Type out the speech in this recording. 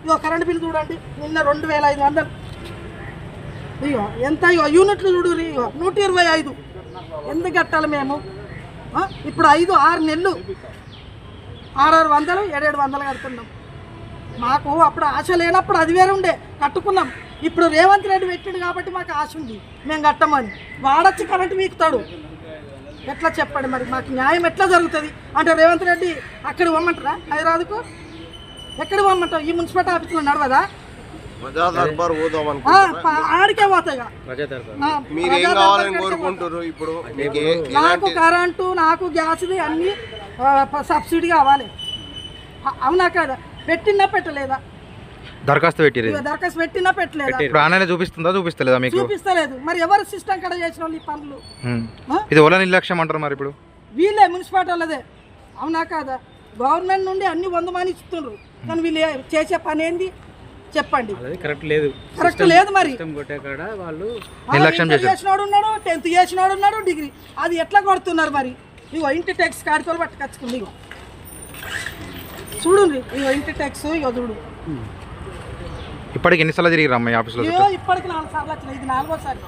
ఇగో current bill చూడండి, నిన్న 2500. ఇగో ఎంత, ఇగో యూనిట్లు చూడు, ఇగో 125. ఎందుకు కట్టాలి మేము? ఇప్పుడు 5-6 నెలలు 600, 700 కడుతున్నాం. మాకు అప్పుడు ఆశ లేనప్పుడు అది వేరే ఉండే, కట్టుకున్నాం. ఇప్పుడు రేవంత్ రెడ్డి పెట్టిండు కాబట్టి మాకు ఆశ ఉంది, మేము కట్టమని. వాడొచ్చి కరెంటు వీకుతాడు, ఎట్లా చెప్పండి మరి? మాకు న్యాయం ఎట్లా జరుగుతుంది అంటే రేవంత్ రెడ్డి అక్కడికి పోమంటారా? హైదరాబాద్కు ఎక్కడికి పోమంటావు? ఈ మున్సిపాలిటీ ఆఫీస్లో నడవదా? ఆడికే పోతాయి. నాకు కరెంటు, నాకు గ్యాస్ అన్ని సబ్సిడీ కావాలి, అవునా కదా? పెట్టినా పెట్టలేదా? దరఖాస్తు పెట్టినా పెట్టలేదా? చూపిస్తలేదా మీకు? చూపిస్తలేదు. మరి ఎవరు సిస్టమ్ కడ చేసిన వాళ్ళు ఈ పనులు? ఇది ఓలా నిర్లక్ష్యం అంటారు మరి ఇప్పుడు? వీళ్ళే మున్సిపాలిటీ వాళ్ళదే, అవునా కాదా? గవర్నమెంట్ నుండి అన్ని 100 మంది ఇస్తున్నారు, కానీ వీళ్ళు చేసే పని ఏంది చెప్పండి? కరెక్ట్ లేదు. మరి చేసినోడు ఉన్నాడు, 10th చేసినోడు ఉన్నాడు, డిగ్రీ. అది ఎట్లా కొడుతున్నారు మరి? ఇగో ఇంటి ట్యాక్స్ కాడితో పట్టుకొచ్చుకుంది. ఇగో చూడు, ఇగో ఇంటి ట్యాక్స్, ఇగో చూడు. ఇప్పటికి ఎన్నిసార్లు తిరిగి రమ్మ ఆఫీస్లో? ఇప్పటికి 4 సార్లు వచ్చినాయి, ఇది 4వ సారి.